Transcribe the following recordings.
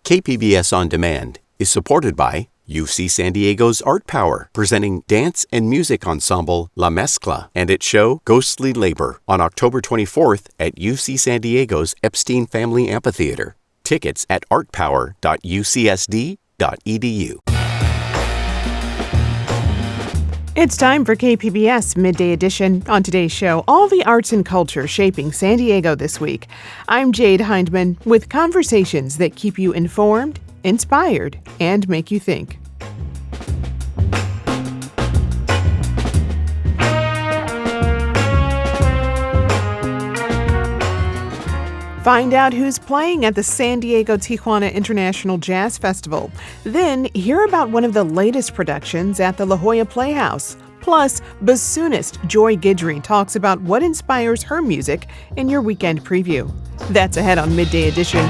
KPBS On Demand is supported by UC San Diego's Art Power, presenting dance and music ensemble La Mezcla and its show Ghostly Labor on October 24th at UC San Diego's Epstein Family Amphitheater. Tickets at artpower.ucsd.edu. It's time for KPBS Midday Edition. On today's show, all the arts and culture shaping San Diego this week. I'm Jade Hindman with conversations that keep you informed, inspired, and make you think. Find out who's playing at the San Diego Tijuana International Jazz Festival. Then hear about one of the latest productions at the Jolla Playhouse. Plus, bassoonist Guidry talks about what inspires her music in your weekend preview. That's ahead on Midday Edition.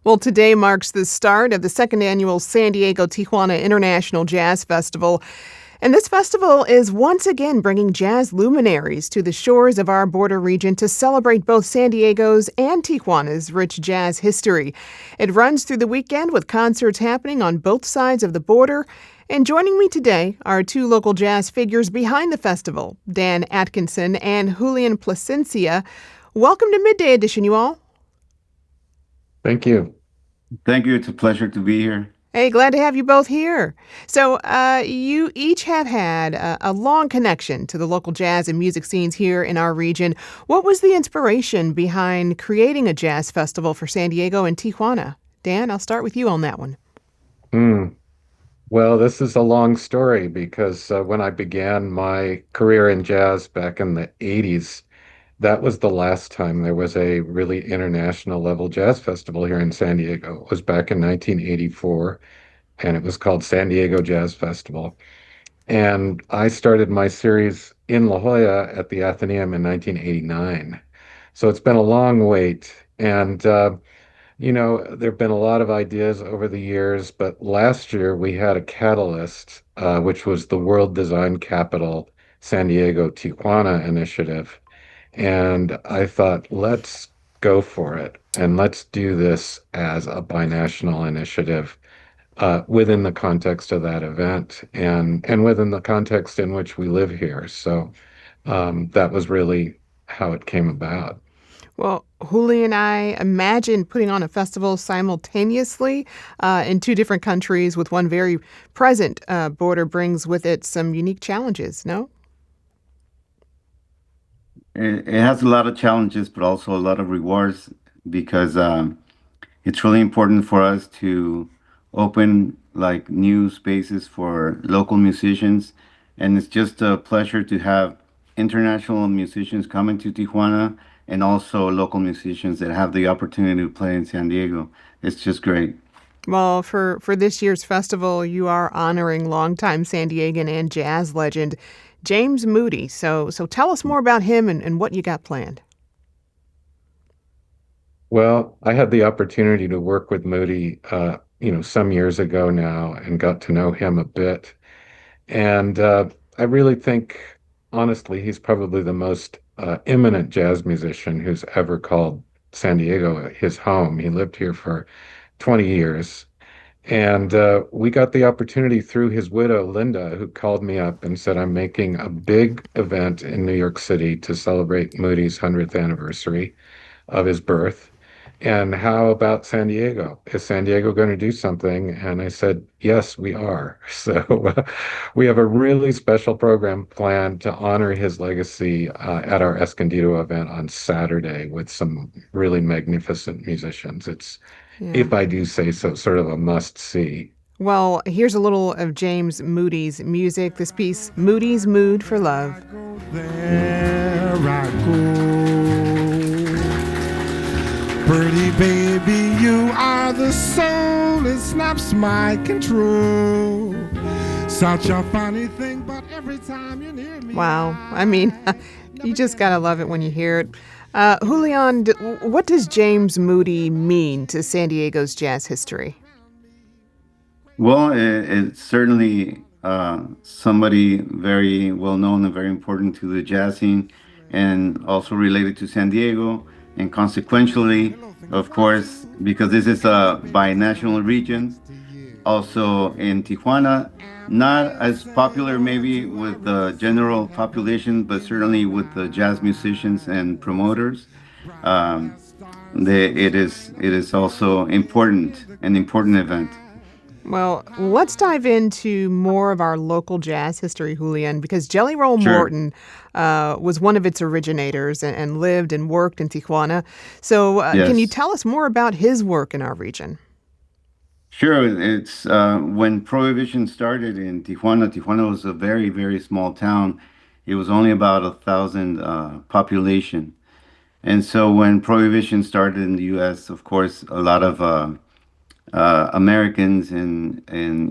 Well, today marks the start of the second annual San Diego Tijuana International Jazz Festival. And this festival is once again bringing jazz luminaries to the shores of our border region to celebrate both San Diego's and Tijuana's rich jazz history. It runs through the weekend with concerts happening on both sides of the border. And joining me today are two local jazz figures behind the festival, Dan Atkinson and Julia Placencia. Welcome to Midday Edition, you all. Thank you. Thank you. It's a pleasure to be here. Hey, glad to have you both here. So you each have had a long connection to the local jazz and music scenes here in our region. What was the inspiration behind creating a jazz festival for San Diego and Tijuana? Dan, I'll start with you on that one. Well, this is a long story because when I began my career in jazz back in the 80s, that was the last time there was a really international level jazz festival here in San Diego. It was back in 1984, and it was called San Diego Jazz Festival. And I started my series in La Jolla at the Athenaeum in 1989. So it's been a long wait. And, there have been a lot of ideas over the years, but last year we had a catalyst, which was the World Design Capital San Diego Tijuana initiative. And I thought, let's go for it, and let's do this as a binational initiative within the context of that event and within the context in which we live here. So that was really how it came about. Well, Julia and I imagine putting on a festival simultaneously in two different countries with one very present border brings with it some unique challenges, no? It has a lot of challenges, but also a lot of rewards because it's really important for us to open like new spaces for local musicians. And it's just a pleasure to have international musicians coming to Tijuana and also local musicians that have the opportunity to play in San Diego. It's just great. Well, for this year's festival, you are honoring longtime San Diegan and jazz legend James Moody. So tell us more about him and what you got planned. Well, I had the opportunity to work with Moody, some years ago now and got to know him a bit. And I really think, honestly, he's probably the most eminent jazz musician who's ever called San Diego his home. He lived here for 20 years. And we got the opportunity through his widow, Linda, who called me up and said, I'm making a big event in New York City to celebrate Moody's 100th anniversary of his birth. And how about San Diego? Is San Diego going to do something? And I said, yes, we are. So we have a really special program planned to honor his legacy at our Escondido event on Saturday with some really magnificent musicians. It's, if I do say so, sort of a must-see. Well, here's a little of James Moody's music. This piece, Moody's Mood for Love. There I go. Pretty baby, you are the soul. It snaps my control. Such a funny thing, but every time you're near me. Wow. I mean, you just got to love it when you hear it. Julian, what does James Moody mean to San Diego's jazz history? Well, it's certainly somebody very well known and very important to the jazz scene, and also related to San Diego. And consequentially, of course, because this is a binational region, also in Tijuana, not as popular maybe with the general population, but certainly with the jazz musicians and promoters. Um, it is also important, an important event. Well, let's dive into more of our local jazz history, Julian, because Jelly Roll Sure. Morton was one of its originators and lived and worked in Tijuana. So, can you Yes. tell us more about his work in our region? Sure. It's when Prohibition started in Tijuana. Tijuana was a very, very small town. It was only about 1,000 population. And so when Prohibition started in the U.S., of course, a lot of Americans and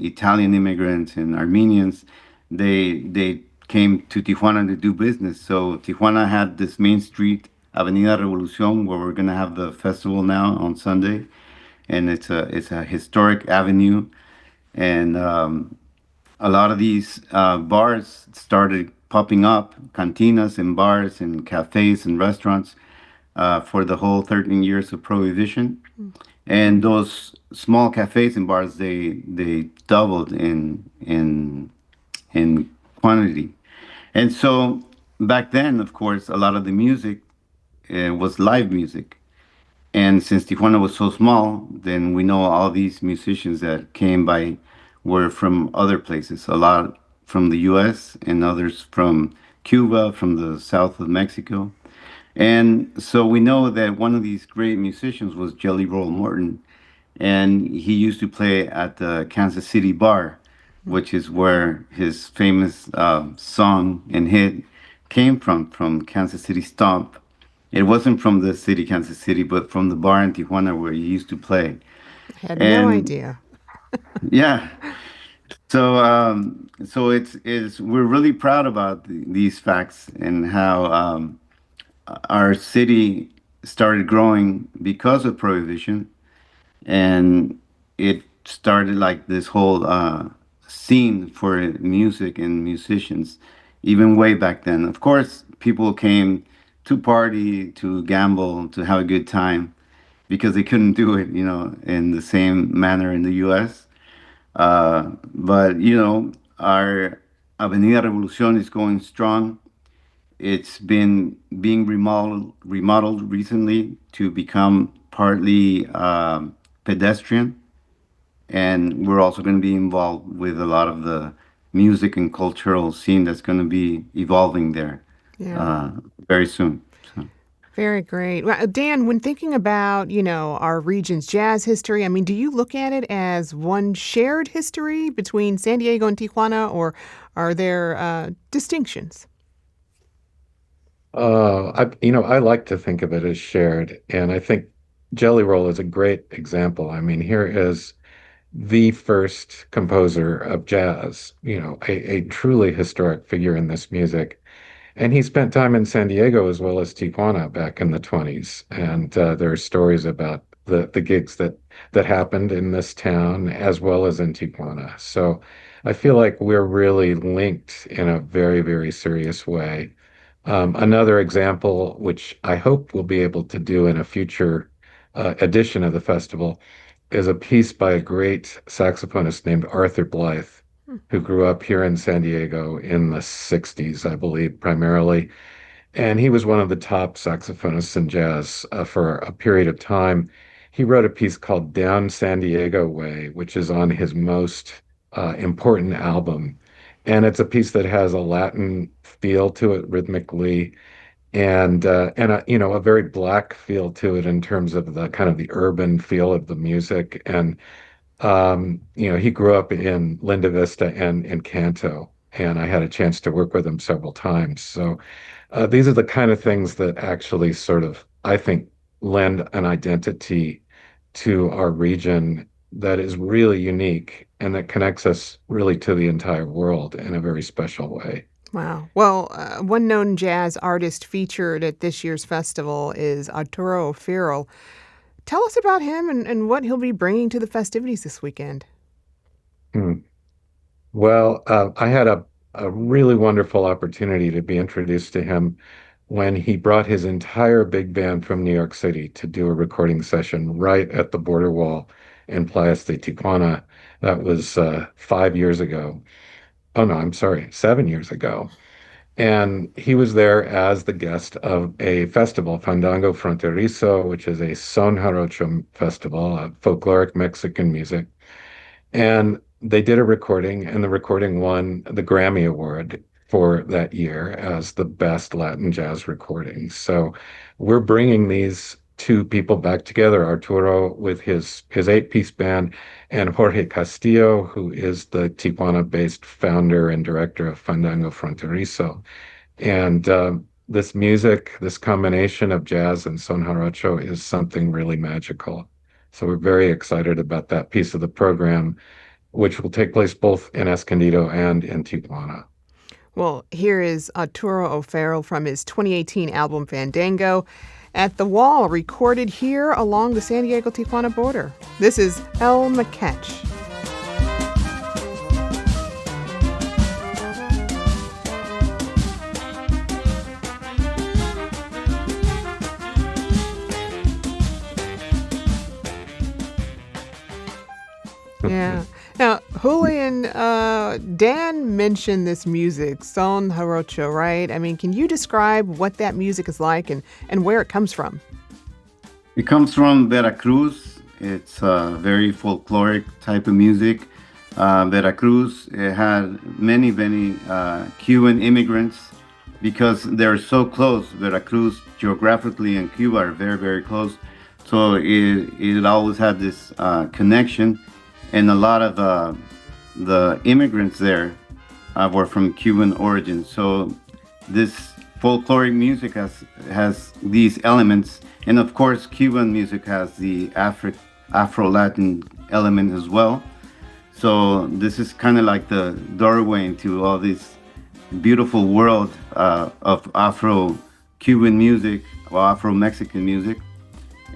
Italian immigrants and Armenians, they came to Tijuana to do business. So Tijuana had this main street, Avenida Revolucion, where we're gonna have the festival now on Sunday, and it's a historic avenue, and a lot of these bars started popping up, cantinas and bars and cafes and restaurants for the whole 13 years of Prohibition. And those small cafes and bars, they doubled in quantity. And so back then, of course, a lot of the music was live music. And since Tijuana was so small, then we know all these musicians that came by were from other places, a lot from the US and others from Cuba, from the south of Mexico. And so we know that one of these great musicians was Jelly Roll Morton, and he used to play at the Kansas City Bar, which is where his famous song and hit came from Kansas City Stomp. It wasn't from the city, Kansas City, but from the bar in Tijuana where he used to play. I had no And idea. yeah, so it's we're really proud about these facts and how our city started growing because of prohibition, and it started like this whole scene for music and musicians, even way back then. Of course, people came to party, to gamble, to have a good time because they couldn't do it, in the same manner in the U.S. But our Avenida Revolucion is going strong. It's been being remodeled recently to become partly pedestrian, and we're also going to be involved with a lot of the music and cultural scene that's going to be evolving there Yeah. uh, very soon. So, Very great. Well, Dan, when thinking about, our region's jazz history, I mean, do you look at it as one shared history between San Diego and Tijuana, or are there distinctions? I like to think of it as shared, and I think Jelly Roll is a great example. I mean, here is the first composer of jazz, a truly historic figure in this music. And he spent time in San Diego as well as Tijuana back in the 20s. And there are stories about the gigs that happened in this town as well as in Tijuana. So I feel like we're really linked in a very, very serious way. Another example, which I hope we'll be able to do in a future edition of the festival, is a piece by a great saxophonist named Arthur Blythe, who grew up here in San Diego in the 60s, I believe, primarily. And he was one of the top saxophonists in jazz for a period of time. He wrote a piece called Down San Diego Way, which is on his most important album. And it's a piece that has a Latin feel to it rhythmically and a very black feel to it in terms of the kind of the urban feel of the music. And he grew up in Linda Vista and in Canto, and I had a chance to work with him several times. So these are the kind of things that actually sort of, I think, lend an identity to our region that is really unique and that connects us really to the entire world in a very special way. Wow. Well, one known jazz artist featured at this year's festival is Arturo O'Farrill. Tell us about him and what he'll be bringing to the festivities this weekend. Hmm. Well, I had a really wonderful opportunity to be introduced to him when he brought his entire big band from New York City to do a recording session right at the border wall in Playas de Tijuana. That was 5 years ago. Oh, no, I'm sorry, 7 years ago. And he was there as the guest of a festival, Fandango Fronterizo, which is a son jarocho festival of folkloric Mexican music. And they did a recording, and the recording won the Grammy Award for that year as the best Latin jazz recording. So we're bringing these two people back together, Arturo with his eight-piece band, and Jorge Castillo, who is the Tijuana-based founder and director of Fandango Fronterizo. And this music, this combination of jazz and son jarocho is something really magical. So we're very excited about that piece of the program, which will take place both in Escondido and in Tijuana. Well, here is Arturo O'Farrill from his 2018 album Fandango at the Wall, recorded here along the San Diego-Tijuana border. This is El Maquetch. Yeah. Now, Julian, Dan mentioned this music, son jarocho, right? I mean, can you describe what that music is like and where it comes from? It comes from Veracruz. It's a very folkloric type of music. Veracruz had many Cuban immigrants because they're so close. Veracruz geographically and Cuba are very close. So it always had this connection. And a lot of the immigrants there were from Cuban origin. So this folkloric music has these elements. And of course, Cuban music has the Afro-Latin element as well. So this is kind of like the doorway into all this beautiful world of Afro-Cuban music or Afro-Mexican music.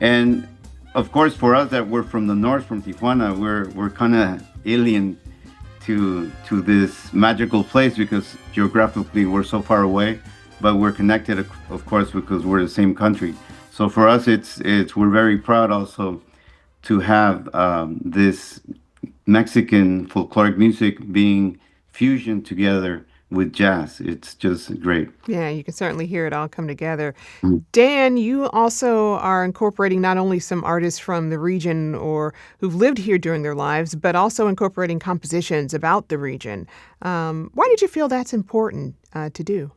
And of course, for us that we're from the north, from Tijuana, we're kind of alien to this magical place because geographically we're so far away, but we're connected, of course, because we're the same country. So for us, we're very proud also to have this Mexican folkloric music being fusioned together with jazz. It's just great. Yeah, you can certainly hear it all come together. Dan, you also are incorporating not only some artists from the region or who've lived here during their lives, but also incorporating compositions about the region. Why did you feel that's important to do?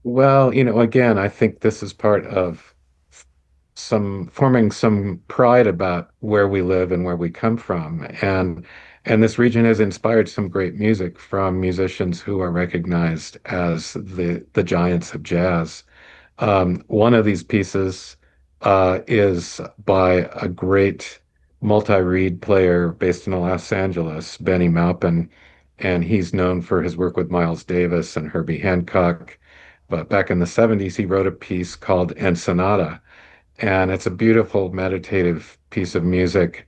Well, again, I think this is part of forming some pride about where we live and where we come from. And this region has inspired some great music from musicians who are recognized as the giants of jazz. One of these pieces is by a great multi-reed player based in Los Angeles, Benny Maupin, and he's known for his work with Miles Davis and Herbie Hancock. But back in the 70s, he wrote a piece called Ensenada, and it's a beautiful meditative piece of music.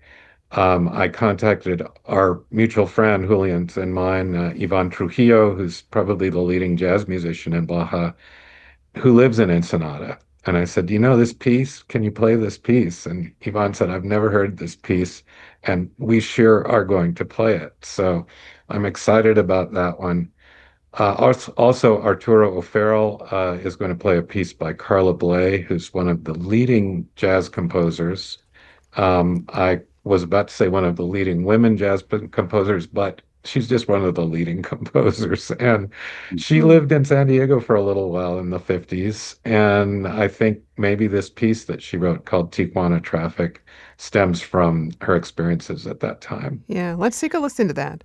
I contacted our mutual friend, Julian's and mine, Ivan Trujillo, who's probably the leading jazz musician in Baja, who lives in Ensenada. And I said, do you know this piece? Can you play this piece? And Ivan said, I've never heard this piece, and we sure are going to play it. So I'm excited about that one. Also, Arturo O'Farrill is going to play a piece by Carla Bley, who's one of the leading jazz composers. I was about to say one of the leading women jazz composers, but she's just one of the leading composers. And she lived in San Diego for a little while in the 50s. And I think maybe this piece that she wrote called Tijuana Traffic stems from her experiences at that time. Yeah, let's take a listen to that.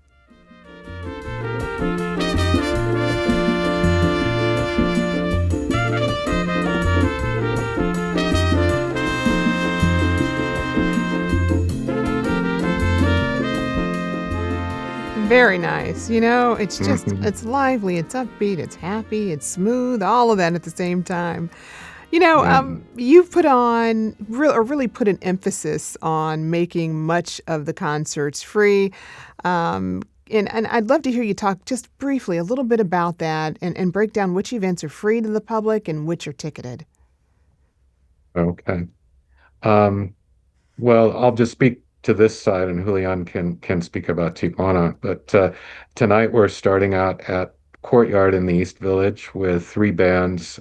Very nice. It's just, Hmm. it's lively, it's upbeat, it's happy, it's smooth, all of that at the same time. Yeah. You've put on, or really put an emphasis on making much of the concerts free. And I'd love to hear you talk just briefly a little bit about that and break down which events are free to the public and which are ticketed. Okay. Um, well, I'll just speak to this side, and Julian can speak about Tijuana. But tonight we're starting out at Courtyard in the East Village with three bands.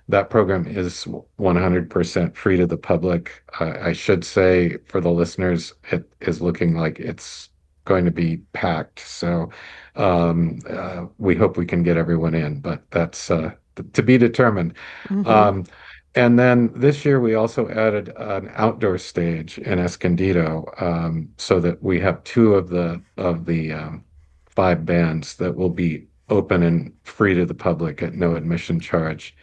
That program is 100% free to the public. I should say for the listeners, it is looking like it's going to be packed. So we hope we can get everyone in, but that's to be determined. Mm-hmm. Um, and then this year we also added an outdoor stage in Escondido, so that we have two of the five bands that will be open and free to the public at no admission charge.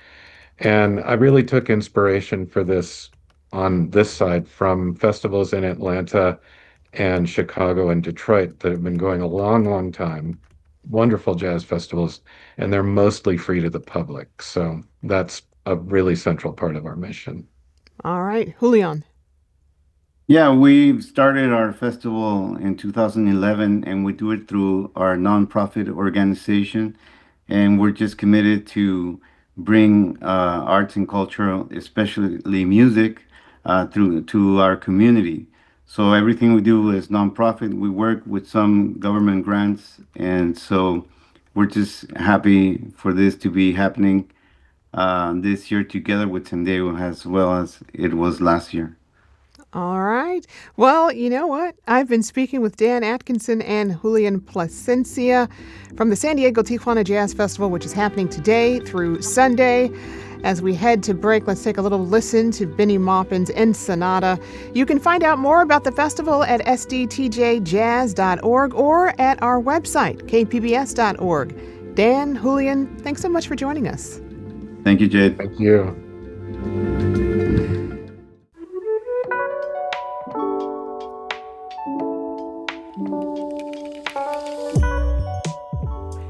And I really took inspiration for this on this side from festivals in Atlanta and Chicago and Detroit that have been going a long, long time. Wonderful jazz festivals, and they're mostly free to the public. So that's a really central part of our mission. All right, Julian. Yeah, we started our festival in 2011, and we do it through our nonprofit organization. And we're just committed to bring arts and culture, especially music, through to our community. So everything we do is nonprofit. We work with some government grants, and so we're just happy for this to be happening this year together with San Diego as well as it was last year. All right. Well, you know what? I've been speaking with Dan Atkinson and Julian Placencia from the San Diego Tijuana Jazz Festival, which is happening today through Sunday. As we head to break, let's take a little listen to Benny Maupin's Ensenada. You can find out more about the festival at sdtjjazz.org or at our website, kpbs.org. Dan, Julian, thanks so much for joining us. Thank you, Jade. Thank you.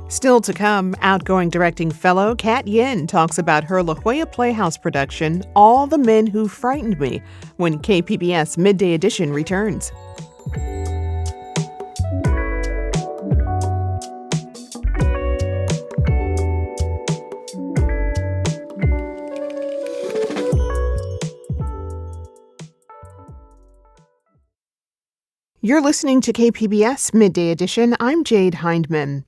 Still to come, outgoing directing fellow Kat Yin talks about her La Jolla Playhouse production, All the Men Who Frightened Me, when KPBS Midday Edition returns. You're listening to KPBS Midday Edition. I'm Jade Hindman.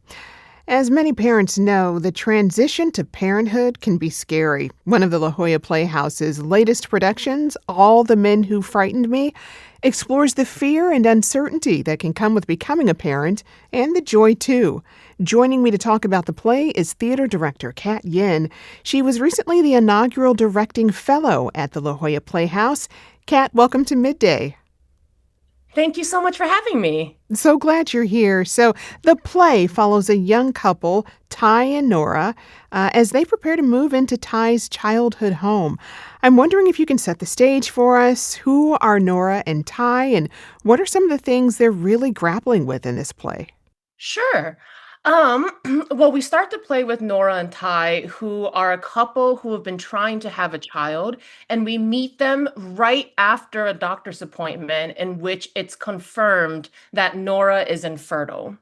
As many parents know, the transition to parenthood can be scary. One of the La Jolla Playhouse's latest productions, All the Men Who Frightened Me, explores the fear and uncertainty that can come with becoming a parent, and the joy, too. Joining me to talk about the play is theater director Kat Yin. She was recently the inaugural directing fellow at the La Jolla Playhouse. Kat, welcome to Midday. Thank you so much for having me. So glad you're here. So the play follows a young couple, Ty and Nora, as they prepare to move into Ty's childhood home. I'm wondering if you can set the stage for us. Who are Nora and Ty, and what are some of the things they're really grappling with in this play? Sure. Um, well, we start to play with Nora and Ty, who are a couple who have been trying to have a child, and we meet them right after a doctor's appointment in which it's confirmed that Nora is infertile.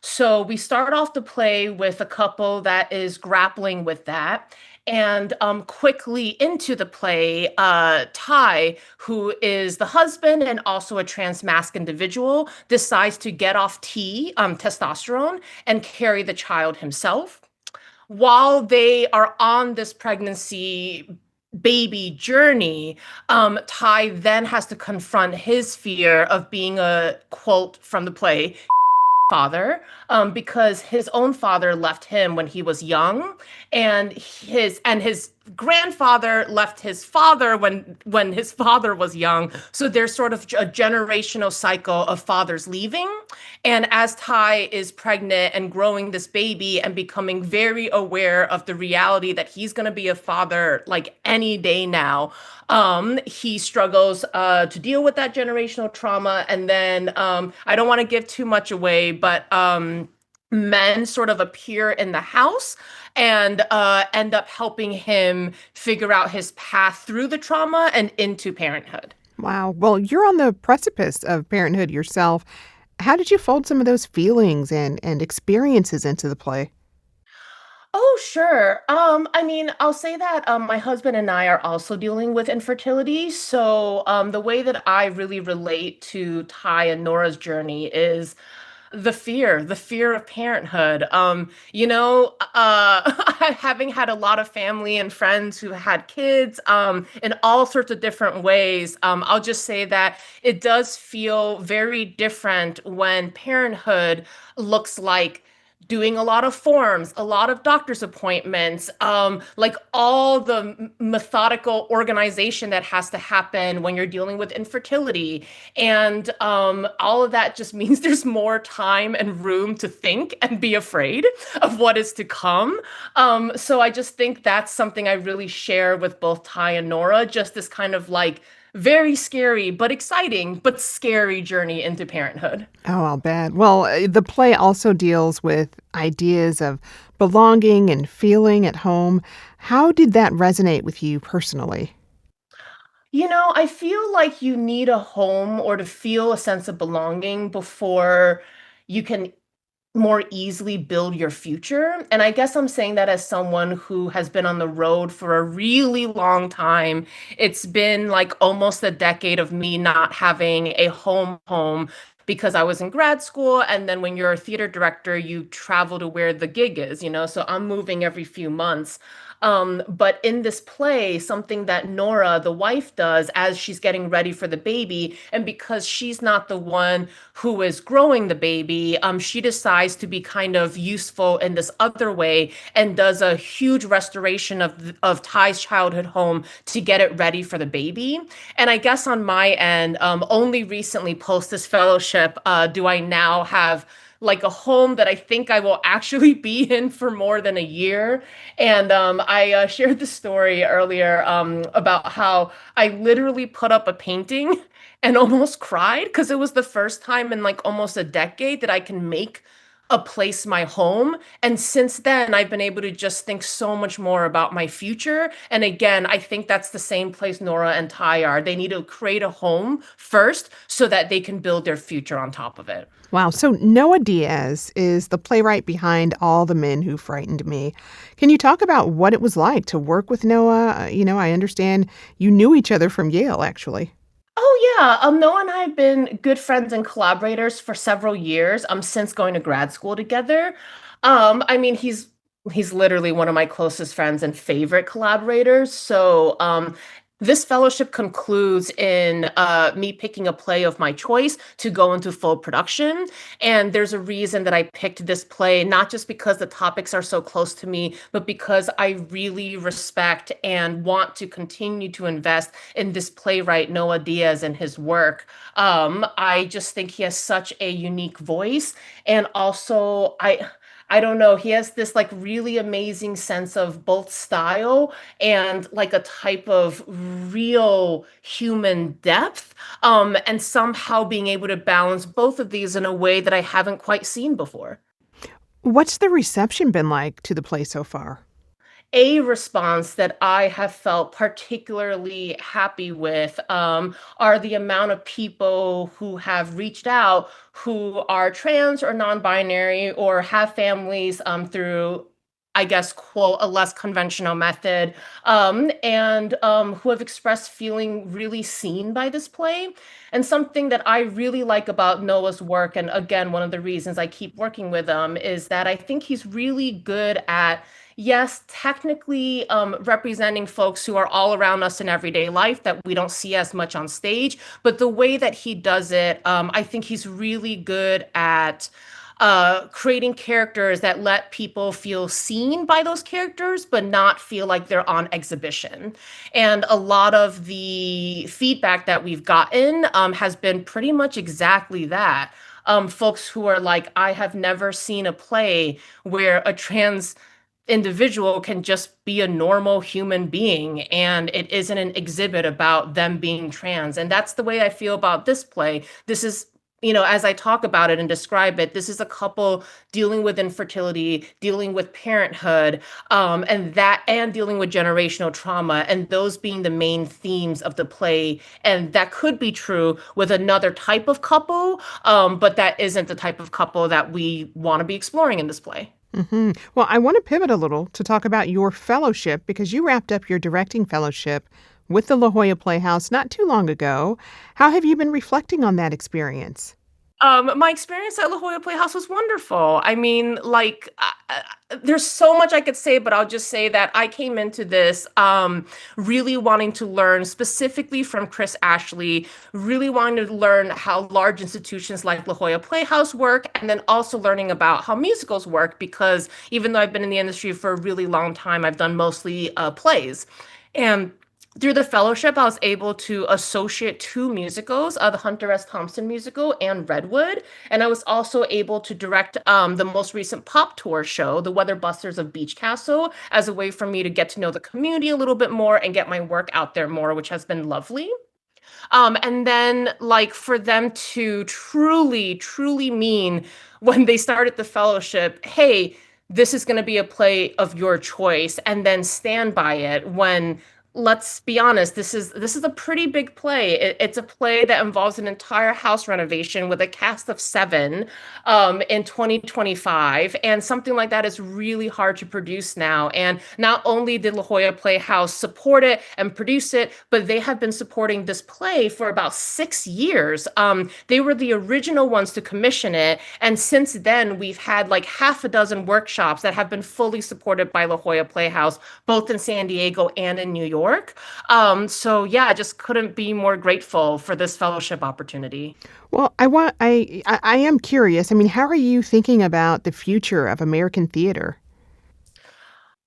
So we start off the play with a couple that is grappling with that. And quickly into the play, Ty, who is the husband and also a trans-masc individual, decides to get off testosterone, and carry the child himself. While they are on this pregnancy baby journey, Ty then has to confront his fear of being a, quote from the play, father, because his own father left him when he was young, and his grandfather left his father when his father was young. So there's sort of a generational cycle of fathers leaving. And as Ty is pregnant and growing this baby and becoming very aware of the reality that he's going to be a father like any day now, he struggles to deal with that generational trauma. And then I don't want to give too much away, but men sort of appear in the house and end up helping him figure out his path through the trauma and into parenthood. Wow. Well, you're on the precipice of parenthood yourself. How did you fold some of those feelings and experiences into the play? Oh, sure. I mean, I'll say that my husband and I are also dealing with infertility. So the way that I really relate to Ty and Nora's journey is the fear of parenthood. Having had a lot of family and friends who had kids in all sorts of different ways, I'll just say that it does feel very different when parenthood looks like doing a lot of forms, a lot of doctor's appointments, like all the methodical organization that has to happen when you're dealing with infertility. And all of that just means there's more time and room to think and be afraid of what is to come. So I just think that's something I really share with both Ty and Nora, just this kind of like very scary but exciting but scary journey into parenthood. Oh, I'll bet. Well, the play also deals with ideas of belonging and feeling at home. How did that resonate with you personally? I feel like you need a home or to feel a sense of belonging before you can more easily build your future. And I guess I'm saying that as someone who has been on the road for a really long time. It's been like almost a decade of me not having a home because I was in grad school. And then when you're a theater director, you travel to where the gig is. So I'm moving every few months. But in this play, something that Nora, the wife, does as she's getting ready for the baby, and because she's not the one who is growing the baby, she decides to be kind of useful in this other way and does a huge restoration of Ty's childhood home to get it ready for the baby. And I guess on my end, only recently post this fellowship, do I now have like a home that I think I will actually be in for more than a year. And I shared the story earlier about how I literally put up a painting and almost cried because it was the first time in like almost a decade that I can make a place my home. And since then, I've been able to just think so much more about my future. And again, I think that's the same place Nora and Ty are. They need to create a home first so that they can build their future on top of it. Wow. So Noah Diaz is the playwright behind All the Men Who Frightened Me. Can you talk about what it was like to work with Noah? I understand you knew each other from Yale, actually. Oh yeah, Noah and I have been good friends and collaborators for several years, since going to grad school together. I mean, he's literally one of my closest friends and favorite collaborators. So, this fellowship concludes in me picking a play of my choice to go into full production. And there's a reason that I picked this play, not just because the topics are so close to me, but because I really respect and want to continue to invest in this playwright, Noah Diaz, and his work. I just think he has such a unique voice. And also, I don't know. He has this like really amazing sense of both style and like a type of real human depth. And somehow being able to balance both of these in a way that I haven't quite seen before. What's the reception been like to the play so far? A response that I have felt particularly happy with are the amount of people who have reached out who are trans or non-binary or have families through, I guess, quote, a less conventional method, and who have expressed feeling really seen by this play. And something that I really like about Noah's work, and again, one of the reasons I keep working with him, is that I think he's really good at, yes, technically representing folks who are all around us in everyday life that we don't see as much on stage. But the way that he does it, I think he's really good at creating characters that let people feel seen by those characters, but not feel like they're on exhibition. And a lot of the feedback that we've gotten has been pretty much exactly that. Folks who are like, I have never seen a play where a trans individual can just be a normal human being and it isn't an exhibit about them being trans. And that's the way I feel about this play. This is, as I talk about it and describe it, this is a couple dealing with infertility, dealing with parenthood, and dealing with generational trauma, and those being the main themes of the play. And that could be true with another type of couple, but that isn't the type of couple that we want to be exploring in this play. Well, I want to pivot a little to talk about your fellowship because you wrapped up your directing fellowship with the La Jolla Playhouse not too long ago. How have you been reflecting on that experience? My experience at La Jolla Playhouse was wonderful. I mean, there's so much I could say, but I'll just say that I came into this really wanting to learn specifically from Chris Ashley, really wanting to learn how large institutions like La Jolla Playhouse work, and then also learning about how musicals work, because even though I've been in the industry for a really long time, I've done mostly plays. And through the fellowship, I was able to associate two musicals, the Hunter S. Thompson musical and Redwood. And I was also able to direct the most recent pop tour show, The Weather Busters of Beach Castle, as a way for me to get to know the community a little bit more and get my work out there more, which has been lovely. And then, for them to truly, truly mean when they started the fellowship, hey, this is going to be a play of your choice, and then stand by it when, let's be honest, this is a pretty big play. It's a play that involves an entire house renovation with a cast of 7 in 2025. And something like that is really hard to produce now. And not only did La Jolla Playhouse support it and produce it, but they have been supporting this play for about 6 years. They were the original ones to commission it. And since then, we've had like half a dozen workshops that have been fully supported by La Jolla Playhouse, both in San Diego and in New York. So yeah, I just couldn't be more grateful for this fellowship opportunity. Well, I am curious. I mean, how are you thinking about the future of American theater?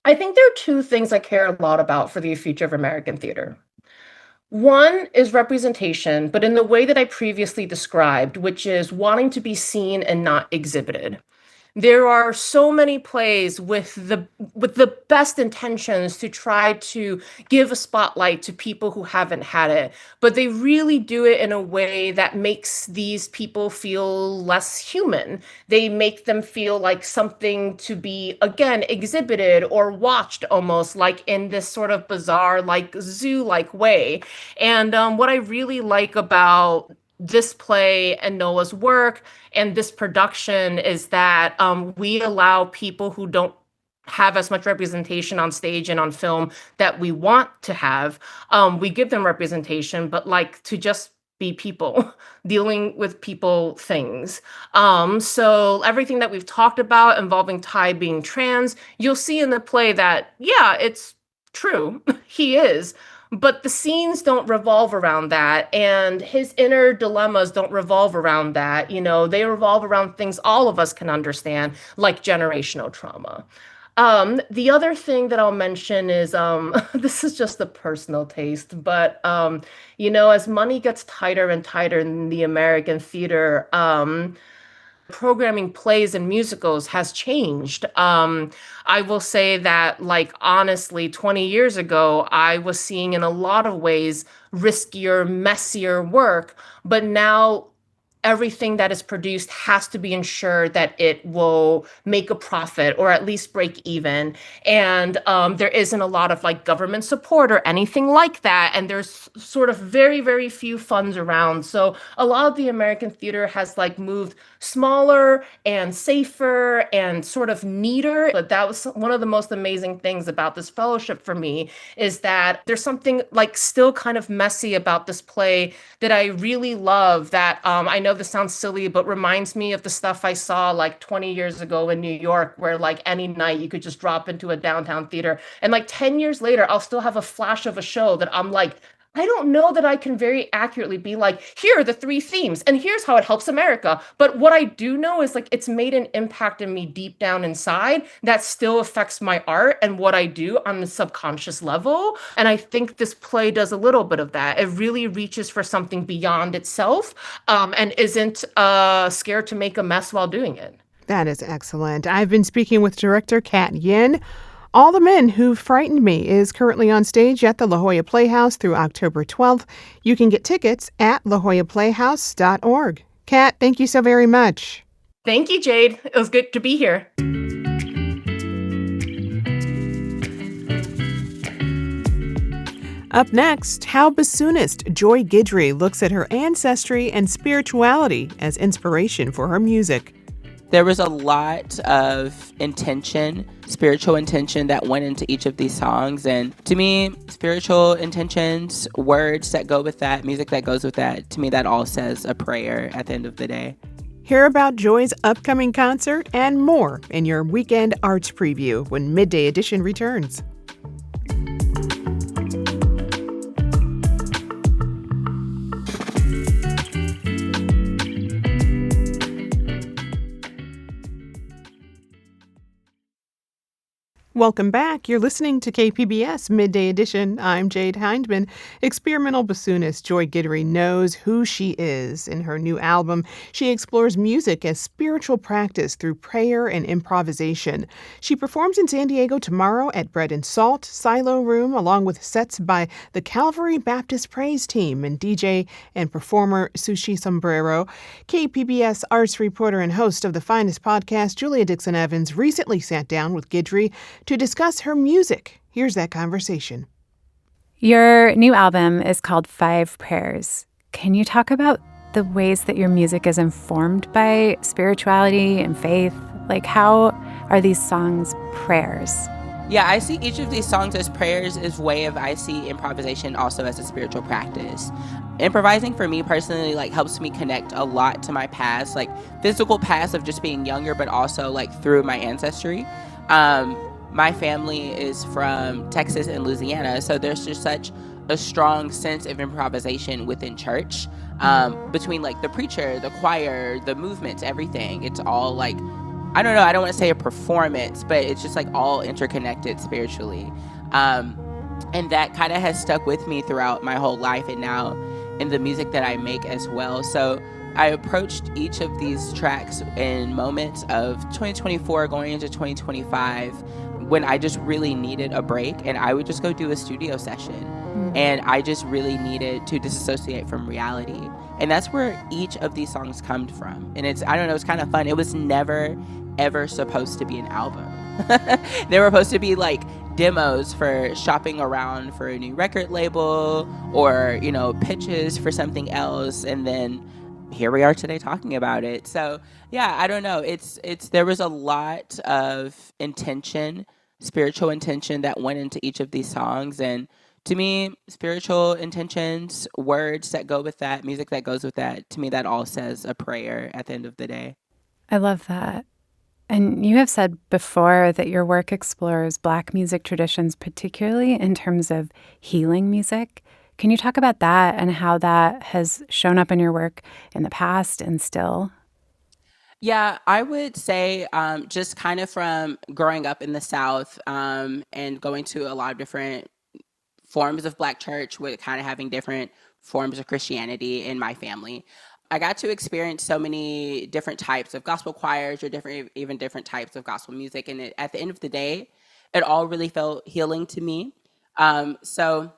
I think there are two things I care a lot about for the future of American theater. One is representation, but in the way that I previously described, which is wanting to be seen and not exhibited. There are so many plays with the best intentions to try to give a spotlight to people who haven't had it, but they really do it in a way that makes these people feel less human. They make them feel like something to be, again, exhibited or watched, almost like in this sort of bizarre, like zoo-like way. And what I really like about this play and Noah's work and this production is that we allow people who don't have as much representation on stage and on film that we want to have. We give them representation, but to just be people dealing with people things. So everything that we've talked about involving Ty being trans, you'll see in the play that, yeah, it's true. He is. But the scenes don't revolve around that, and his inner dilemmas don't revolve around that. They revolve around things all of us can understand, like generational trauma. The other thing that I'll mention is this is just a personal taste, but as money gets tighter and tighter in the American theater, programming plays and musicals has changed. I will say that, honestly, 20 years ago, I was seeing in a lot of ways riskier, messier work, but now everything that is produced has to be ensured that it will make a profit or at least break even. And there isn't a lot of government support or anything like that. And there's sort of very, very few funds around. So a lot of the American theater has moved smaller and safer and sort of neater. But that was one of the most amazing things about this fellowship for me, is that there's something still kind of messy about this play that I really love, that I know this sounds silly, but reminds me of the stuff I saw 20 years ago in New York, where any night you could just drop into a downtown theater. And 10 years later, I'll still have a flash of a show that I'm I don't know that I can very accurately be like, here are the three themes, and here's how it helps America. But what I do know is like it's made an impact in me deep down inside that still affects my art and what I do on the subconscious level. And I think this play does a little bit of that. It really reaches for something beyond itself, and isn't scared to make a mess while doing it. That is excellent. I've been speaking with director Kat Yin. All the Men Who Frightened Me is currently on stage at the La Jolla Playhouse through October 12th. You can get tickets at lajollaplayhouse.org. Kat, thank you so very much. Thank you, Jade. It was good to be here. Up next, how bassoonist Joy Guidry looks at her ancestry and spirituality as inspiration for her music. There was a lot of intention, spiritual intention that went into each of these songs. And to me, spiritual intentions, words that go with that, music that goes with that, to me, that all says a prayer at the end of the day. Hear about Joy's upcoming concert and more in your weekend arts preview when Midday Edition returns. Welcome back. You're listening to KPBS Midday Edition. I'm Jade Hindman. Experimental bassoonist Joy Guidry knows who she is. In her new album, she explores music as spiritual practice through prayer and improvisation. She performs in San Diego tomorrow at Bread and Salt, Silo Room, along with sets by the Calvary Baptist Praise Team and DJ and performer Sushi Sombrero. KPBS arts reporter and host of the finest podcast, Julia Dixon Evans, recently sat down with Guidry to discuss her music. Here's that conversation. Your new album is called Five Prayers. Can you talk about the ways that your music is informed by spirituality and faith? Like, how are these songs prayers? Yeah, I see each of these songs as prayers as way of, I see improvisation also as a spiritual practice. Improvising for me personally helps me connect a lot to my past, physical past of just being younger, but also through my ancestry. My family is from Texas and Louisiana, so there's just such a strong sense of improvisation within church, between the preacher, the choir, the movements, everything. It's all I don't know, I don't want to say a performance, but it's just all interconnected spiritually. And that kind of has stuck with me throughout my whole life and now in the music that I make as well. So I approached each of these tracks in moments of 2024 going into 2025 when I just really needed a break, and I would just go do a studio session. And I just really needed to disassociate from reality. And that's where each of these songs come from. And it's kind of fun. It was never, ever supposed to be an album. They were supposed to be demos for shopping around for a new record label or, pitches for something else. And then here we are today talking about it. So yeah, I don't know. There was a lot of intention, spiritual intention that went into each of these songs. And to me, spiritual intentions, words that go with that, music that goes with that, to me, that all says a prayer at the end of the day. I love that. And you have said before that your work explores Black music traditions, particularly in terms of healing music. Can you talk about that and how that has shown up in your work in the past and still? Yeah, I would say just kind of from growing up in the South and going to a lot of different forms of Black church with kind of having different forms of Christianity in my family. I got to experience so many different types of gospel choirs or even different types of gospel music. And at the end of the day, it all really felt healing to me. So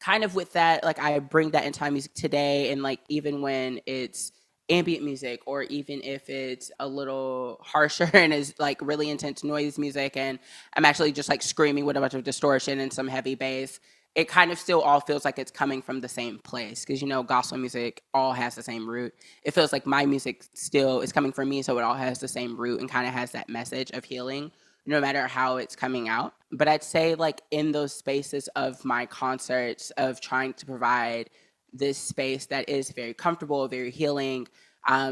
kind of with that, I bring that into my music today. And even when it's ambient music, or even if it's a little harsher and is really intense noise music, and I'm actually just screaming with a bunch of distortion and some heavy bass, it kind of still all feels like it's coming from the same place, because gospel music all has the same root. It feels like my music still is coming from me, so it all has the same root and kind of has that message of healing no matter how it's coming out. But I'd say in those spaces of my concerts of trying to provide this space that is very comfortable, very healing,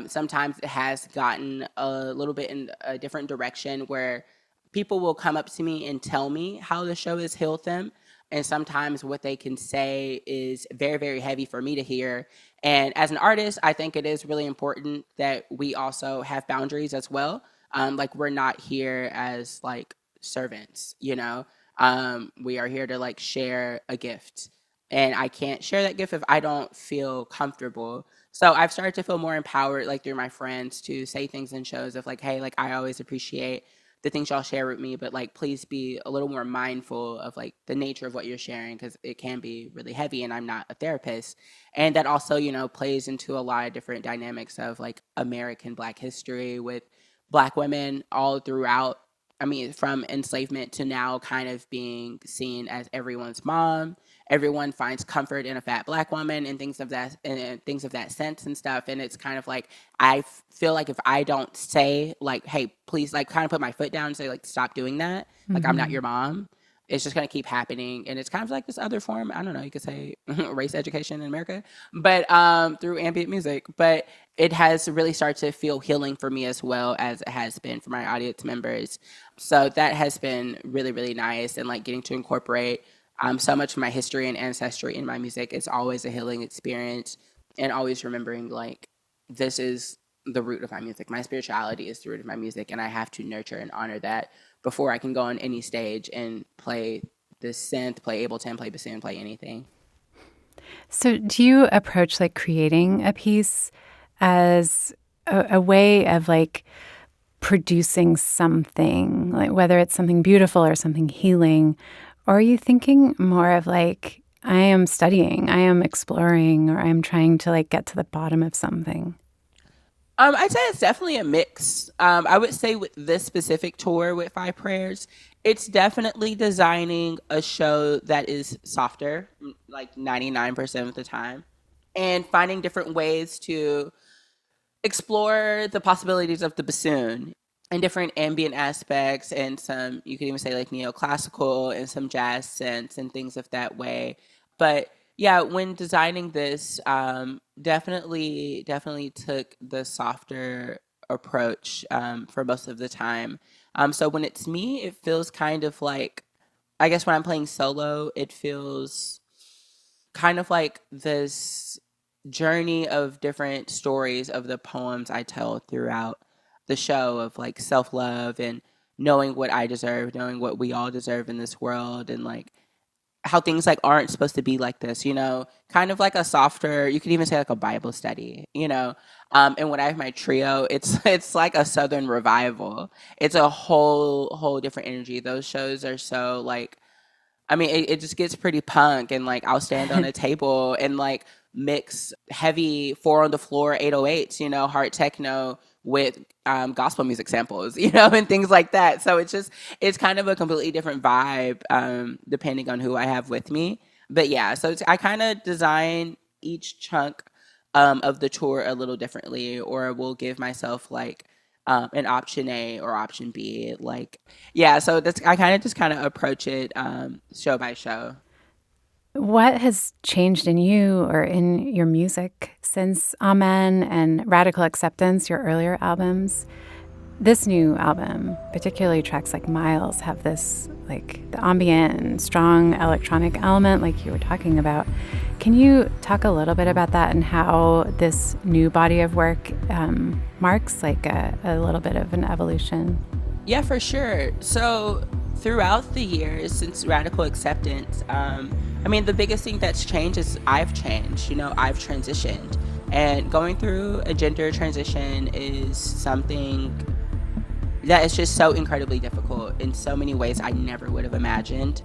sometimes it has gotten a little bit in a different direction where people will come up to me and tell me how the show has healed them. And sometimes what they can say is very, very heavy for me to hear. And as an artist, I think it is really important that we also have boundaries as well. Like, we're not here as like servants, you know? We are here to like share a gift. And I can't share that gift if I don't feel comfortable. So I've started to feel more empowered, like through my friends, to say things in shows of like, hey, like, I always appreciate the things y'all share with me, but like, please be a little more mindful of like the nature of what you're sharing, because it can be really heavy and I'm not a therapist. And that also, you know, plays into a lot of different dynamics of like American Black history with Black women all throughout. I mean, from enslavement to now kind of being seen as everyone's mom. Everyone finds comfort in a fat Black woman and things of that, and things of that sense and stuff. And it's kind of like, I feel like if I don't say like, hey, please, like, kind of put my foot down and say like, stop doing that. Like, I'm not your mom. It's just going to keep happening. And it's kind of like this other form, I don't know, you could say race education in America, but through ambient music. But it has really started to feel healing for me as well as it has been for my audience members. So that has been really, really nice. And like getting to incorporate so much of my history and ancestry in my music is always a healing experience. And always remembering like, this is the root of my music. My spirituality is the root of my music. And I have to nurture and honor that before I can go on any stage and play the synth, play Ableton, play bassoon, play anything. So do you approach like creating a piece as a way of like producing something, like whether it's something beautiful or something healing, or are you thinking more of like, I am studying, I am exploring, or I'm trying to like get to the bottom of something? I'd say it's definitely a mix. I would say with this specific tour with Five Prayers, it's definitely designing a show that is softer, like 99% of the time, and finding different ways to explore the possibilities of the bassoon and different ambient aspects, and some, you could even say like neoclassical and some jazz synths and things of that way. But yeah, when designing this, definitely took the softer approach for most of the time. So when it's me, it feels kind of like, I guess when I'm playing solo, it feels kind of like this journey of different stories of the poems I tell throughout the show of like self-love and knowing what I deserve, knowing what we all deserve in this world, and like how things like aren't supposed to be like this, you know, kind of like a softer, you could even say like a Bible study, you know. And when I have my trio, it's like a Southern revival. It's a whole different energy. Those shows are so like, I mean, it just gets pretty punk, and like I'll stand on a table and like mix heavy 4 on the floor 808s, you know, hard techno with gospel music samples, you know, and things like that. So it's kind of a completely different vibe depending on who I have with me. But yeah, so I kind of design each chunk of the tour a little differently, or will give myself like an option A or option B. Like, yeah, so I kind of approach it show by show. What has changed in you or in your music since Amen and Radical Acceptance, your earlier albums? This new album, particularly tracks like Miles, have this like the ambient and strong electronic element like you were talking about. Can you talk a little bit about that and how this new body of work marks like a little bit of an evolution? Yeah, for sure. So throughout the years since Radical Acceptance, I mean, the biggest thing that's changed is I've changed, you know, I've transitioned. And going through a gender transition is something that is just so incredibly difficult in so many ways I never would have imagined.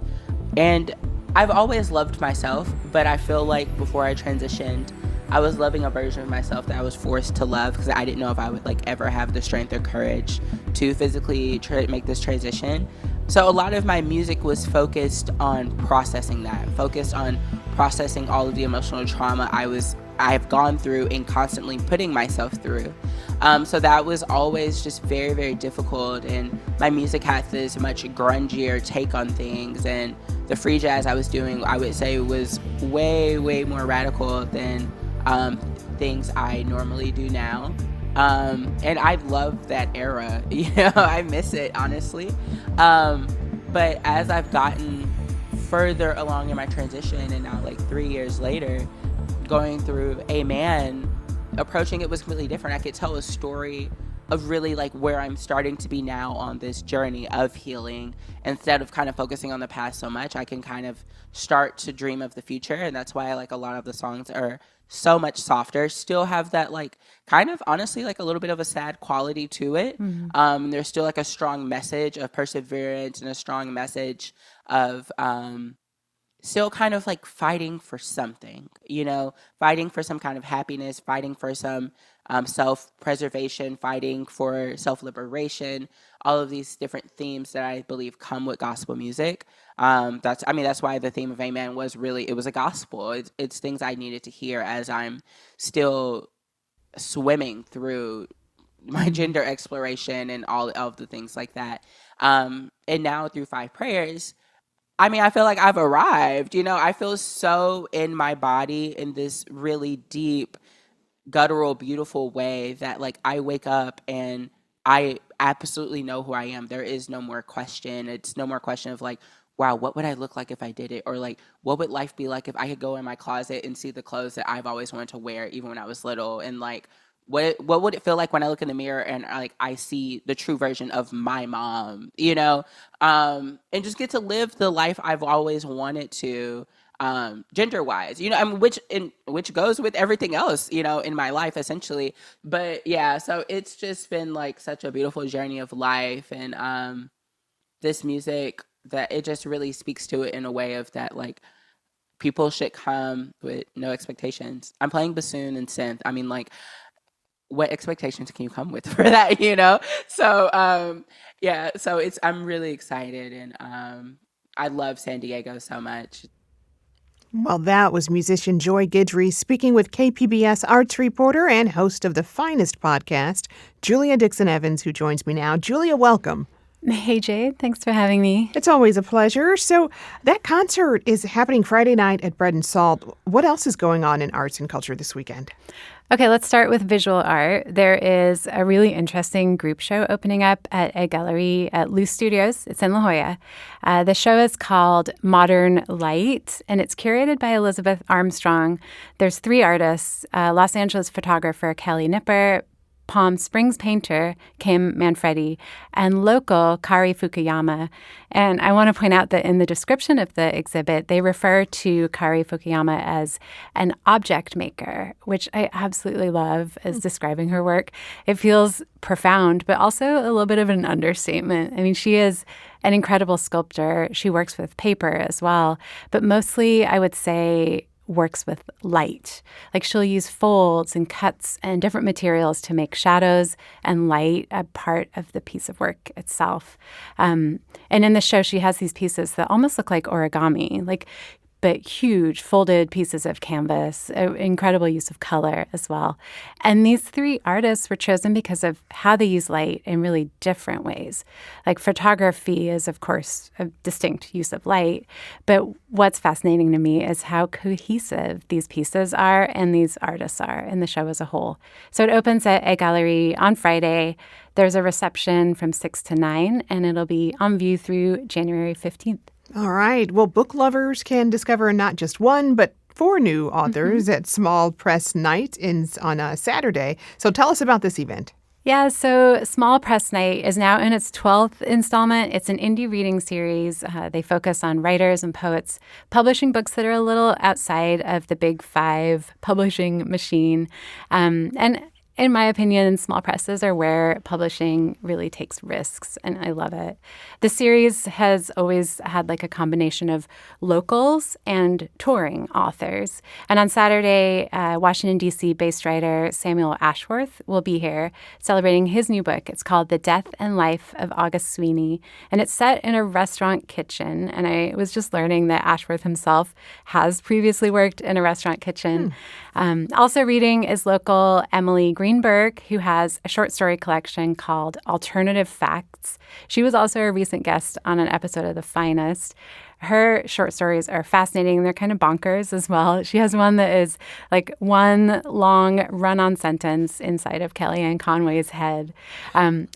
And I've always loved myself, but I feel like before I transitioned, I was loving a version of myself that I was forced to love, because I didn't know if I would like ever have the strength or courage to physically make this transition. So a lot of my music was focused on processing that, focused on processing all of the emotional trauma I've gone through and constantly putting myself through. So that was always just very, very difficult. And my music had this much grungier take on things. And the free jazz I was doing, I would say, was way, way more radical than things I normally do now. And I love that era, you know, I miss it, honestly. But as I've gotten further along in my transition, and now like 3 years later, going through Amen, approaching it was completely different. I could tell a story of really like where I'm starting to be now on this journey of healing. Instead of kind of focusing on the past so much, I can kind of start to dream of the future. And that's why like a lot of the songs are so much softer, still have that like kind of honestly like a little bit of a sad quality to it. There's still like a strong message of perseverance and a strong message of still kind of like fighting for something, fighting for some kind of happiness, fighting for some self-preservation, fighting for self-liberation, all of these different themes that I believe come with gospel music. That's why the theme of Amen was really, it was a gospel. It's things I needed to hear as I'm still swimming through my gender exploration and all of the things like that. And now through 5 prayers, I feel like I've arrived. I feel so in my body in this really deep, guttural, beautiful way that like I wake up and I absolutely know who I am. There is no more question. It's no more question of like, wow, what would I look like if I did it? Or like, what would life be like if I could go in my closet and see the clothes that I've always wanted to wear, even when I was little? And like, what would it feel like when I look in the mirror and like I see the true version of my mom, and just get to live the life I've always wanted to, gender wise, which goes with everything else, in my life essentially. But yeah, so it's just been like such a beautiful journey of life, and this music that it just really speaks to it in a way of that like people should come with no expectations. I'm playing bassoon and synth. Like, what expectations can you come with for that, So, yeah, so I'm really excited, and I love San Diego so much. Well, that was musician Joy Guidry speaking with KPBS arts reporter and host of the finest podcast, Julia Dixon Evans, who joins me now. Julia, welcome. Hey, Jade. Thanks for having me. It's always a pleasure. So that concert is happening Friday night at Bread and Salt. What else is going on in arts and culture this weekend? Okay, let's start with visual art. There is a really interesting group show opening up at a gallery at Loose Studios. It's in La Jolla. The show is called Modern Light, and it's curated by Elizabeth Armstrong. There's 3 artists, Los Angeles photographer Kelly Nipper, Palm Springs painter Kim Manfredi, and local Kari Fukuyama. And I want to point out that in the description of the exhibit, they refer to Kari Fukuyama as an object maker, which I absolutely love as describing her work. It feels profound, but also a little bit of an understatement. She is an incredible sculptor. She works with paper as well, but mostly I would say works with light. Like she'll use folds and cuts and different materials to make shadows and light a part of the piece of work itself. And in the show, she has these pieces that almost look like origami, but huge folded pieces of canvas, incredible use of color as well. And these 3 artists were chosen because of how they use light in really different ways. Like photography is, of course, a distinct use of light. But what's fascinating to me is how cohesive these pieces are and these artists are in the show as a whole. So it opens at a gallery on Friday. There's a reception from 6 to 9, and it'll be on view through January 15th. All right. Well, book lovers can discover not just one, but 4 new authors at Small Press Night on a Saturday. So tell us about this event. Yeah, so Small Press Night is now in its 12th installment. It's an indie reading series. They focus on writers and poets publishing books that are a little outside of the big 5 publishing machine. And in my opinion, small presses are where publishing really takes risks, and I love it. The series has always had a combination of locals and touring authors. And on Saturday, Washington, D.C.-based writer Samuel Ashworth will be here celebrating his new book. It's called The Death and Life of August Sweeney, and it's set in a restaurant kitchen. And I was just learning that Ashworth himself has previously worked in a restaurant kitchen. Also reading is local Emily Greenberg, who has a short story collection called Alternative Facts. She was also a recent guest on an episode of The Finest. Her short stories are fascinating. They're kind of bonkers as well. She has one that is like one long run-on sentence inside of Kellyanne Conway's head.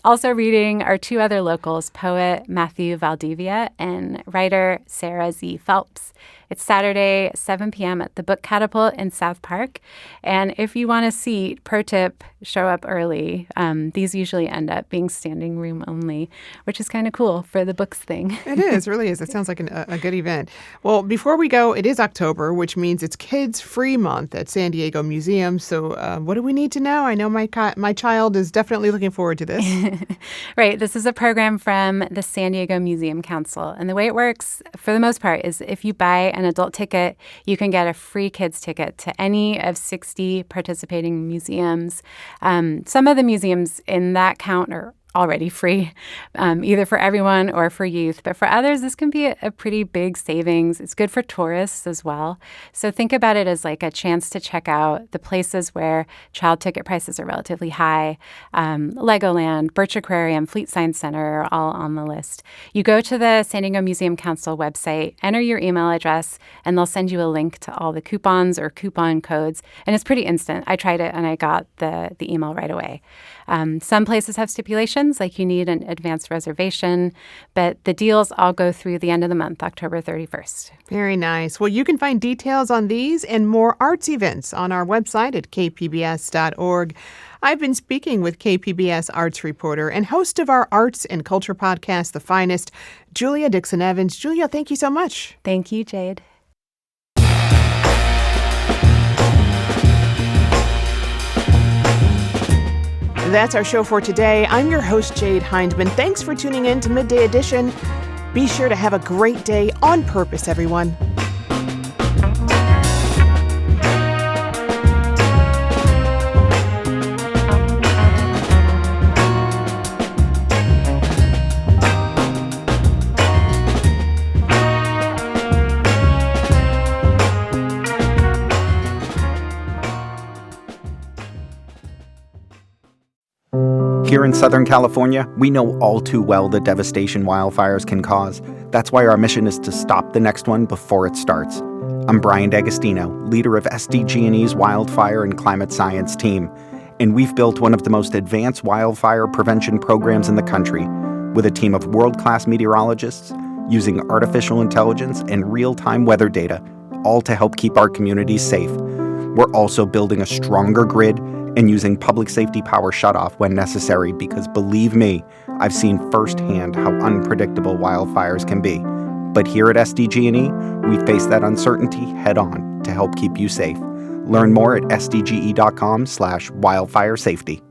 Also reading are two other locals, poet Matthew Valdivia and writer Sarah Z. Phelps. It's Saturday, 7 p.m. at the Book Catapult in South Park. And if you want a seat, pro tip, show up early. These usually end up being standing room only, which is kind of cool for the books thing. It is, really is. It sounds like a good event. Well, before we go, it is October, which means it's Kids Free Month at San Diego Museum. So what do we need to know? I know my child is definitely looking forward to this. Right. This is a program from the San Diego Museum Council. And the way it works, for the most part, is if you buy an adult ticket, you can get a free kids ticket to any of 60 participating museums. Some of the museums in that count are already free, either for everyone or for youth. But for others, this can be a pretty big savings. It's good for tourists as well. So think about it as like a chance to check out the places where child ticket prices are relatively high. Legoland, Birch Aquarium, Fleet Science Center are all on the list. You go to the San Diego Museum Council website, enter your email address, and they'll send you a link to all the coupons or coupon codes. And it's pretty instant. I tried it and I got the email right away. Some places have stipulations, like you need an advanced reservation, but the deals all go through the end of the month, October 31st. Very nice. Well, you can find details on these and more arts events on our website at kpbs.org. I've been speaking with KPBS arts reporter and host of our arts and culture podcast, The Finest, Julia Dixon Evans. Julia, thank you so much. Thank you, Jade. That's our show for today. I'm your host, Jade Hindman. Thanks for tuning in to Midday Edition. Be sure to have a great day on purpose, everyone. Here in Southern California, we know all too well the devastation wildfires can cause. That's why our mission is to stop the next one before it starts. I'm Brian D'Agostino, leader of SDG&E's Wildfire and Climate Science team, and we've built one of the most advanced wildfire prevention programs in the country, with a team of world-class meteorologists using artificial intelligence and real-time weather data, all to help keep our communities safe. We're also building a stronger grid and using public safety power shutoff when necessary because, believe me, I've seen firsthand how unpredictable wildfires can be. But here at SDG&E, we face that uncertainty head-on to help keep you safe. Learn more at sdge.com/wildfire safety.